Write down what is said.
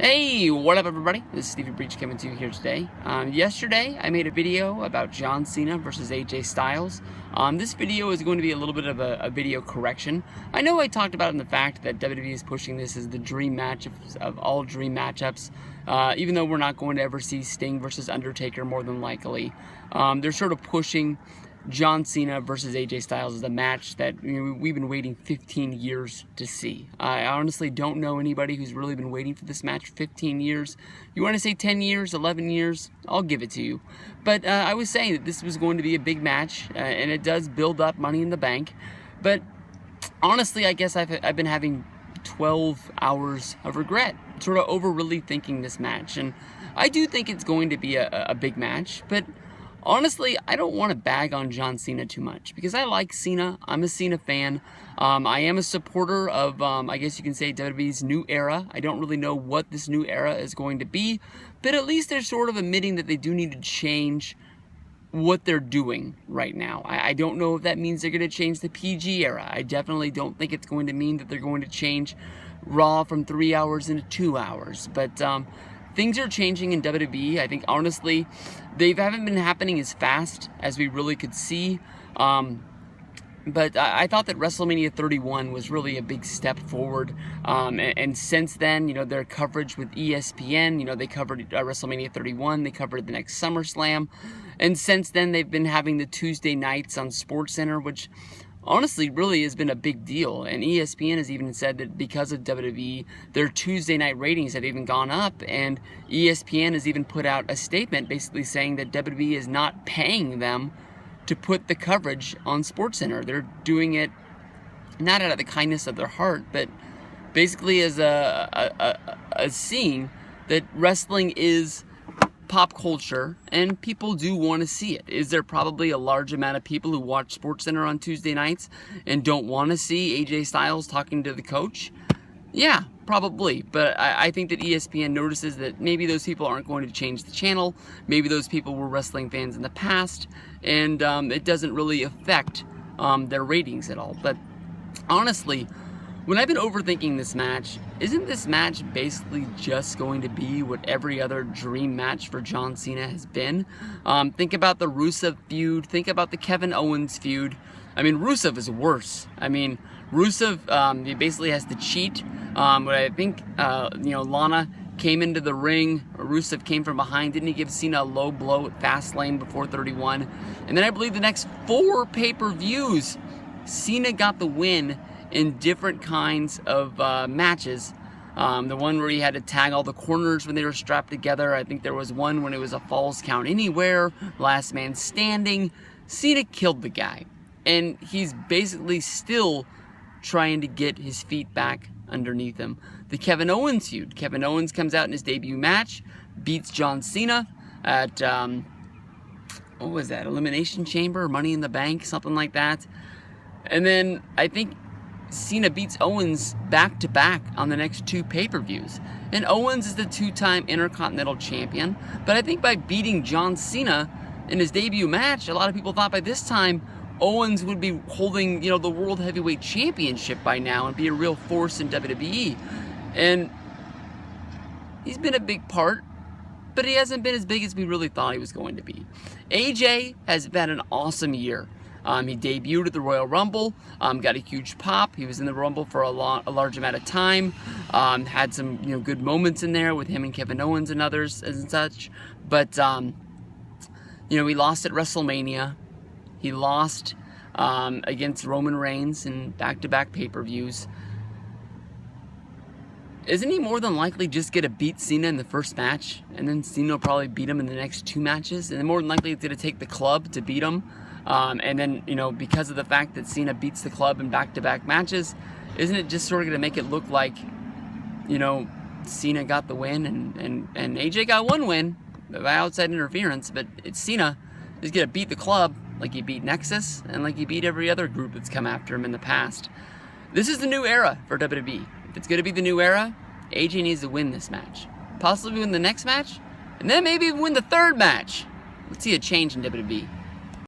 Hey, what up everybody? This is Stevie Breach coming to you here today. Yesterday I made a video about John Cena versus AJ Styles. This video is going to be a little bit of a video correction. I know I talked about in the fact that WWE is pushing this as the dream match of all dream matchups, even though we're not going to ever see Sting versus Undertaker more than likely. They're sort of pushing John Cena versus AJ Styles is a match that we've been waiting 15 years to see. I honestly don't know anybody who's really been waiting for this match for 15 years. You want to say 10 years, 11 years? I'll give it to you. But I was saying that this was going to be a big match, and it does build up Money in the Bank. But honestly, I guess I've been having 12 hours of regret, sort of over really thinking this match. And I do think it's going to be a big match, but honestly, I don't want to bag on John Cena too much because I like Cena. I'm a Cena fan. I am a supporter of, I guess you can say, WWE's new era. I don't really know what this new era is going to be, but at least they're sort of admitting that they do need to change what they're doing right now. I don't know if that means they're going to change the PG era. I definitely don't think it's going to mean that they're going to change Raw from 3 hours into 2 hours, but things are changing in WWE. I think, honestly, they haven't been happening as fast as we really could see. But I thought that WrestleMania 31 was really a big step forward. And since then, their coverage with ESPN, they covered WrestleMania 31. They covered the next SummerSlam. And since then, they've been having the Tuesday nights on SportsCenter, which honestly really has been a big deal. And ESPN has even said that because of WWE, their Tuesday night ratings have even gone up, and ESPN has even put out a statement basically saying that WWE is not paying them to put the coverage on SportsCenter. They're doing it not out of the kindness of their heart, but basically as a seeing that wrestling is pop culture, and people do want to see it. Is there probably a large amount of people who watch SportsCenter on Tuesday nights and don't want to see AJ Styles talking to the coach? Yeah, probably. But I think that ESPN notices that maybe those people aren't going to change the channel. Maybe those people were wrestling fans in the past, and it doesn't really affect their ratings at all. But honestly, when I've been overthinking this match, isn't this match basically just going to be what every other dream match for John Cena has been? Think about the Rusev feud. Think about the Kevin Owens feud. I mean, Rusev is worse. I mean, Rusev, he basically has to cheat. But I think, Lana came into the ring. Rusev came from behind. Didn't he give Cena a low blow at Fastlane before 31? And then I believe the next 4 pay-per-views, Cena got the win in different kinds of matches. The one where he had to tag all the corners when they were strapped together. I think there was one when it was a Falls Count Anywhere, Last Man Standing. Cena killed the guy, and he's basically still trying to get his feet back underneath him. The Kevin Owens feud. Kevin Owens comes out in his debut match, beats John Cena at, what was that, Elimination Chamber, Money in the Bank, something like that. And then I think Cena beats Owens back-to-back on the next 2 pay-per-views. And Owens is the 2-time Intercontinental Champion. But I think by beating John Cena in his debut match, a lot of people thought by this time Owens would be holding, the World Heavyweight Championship by now and be a real force in WWE. And he's been a big part, but he hasn't been as big as we really thought he was going to be. AJ has had an awesome year. He debuted at the Royal Rumble, got a huge pop. He was in the Rumble for a large amount of time. Had some good moments in there with him and Kevin Owens and others and such. But he lost at WrestleMania. He lost against Roman Reigns in back-to-back pay-per-views. Isn't he more than likely just going to beat Cena in the first match, and then Cena will probably beat him in the next 2 matches, and then more than likely it's going to take the Club to beat him? And then, because of the fact that Cena beats the Club in back-to-back matches, isn't it just sort of going to make it look like, Cena got the win and AJ got 1 win by outside interference, but it's Cena is going to beat the Club like he beat Nexus and like he beat every other group that's come after him in the past. This is the new era for WWE. If it's going to be the new era, AJ needs to win this match. Possibly win the next match, and then maybe win the 3rd match. Let's see a change in WWE.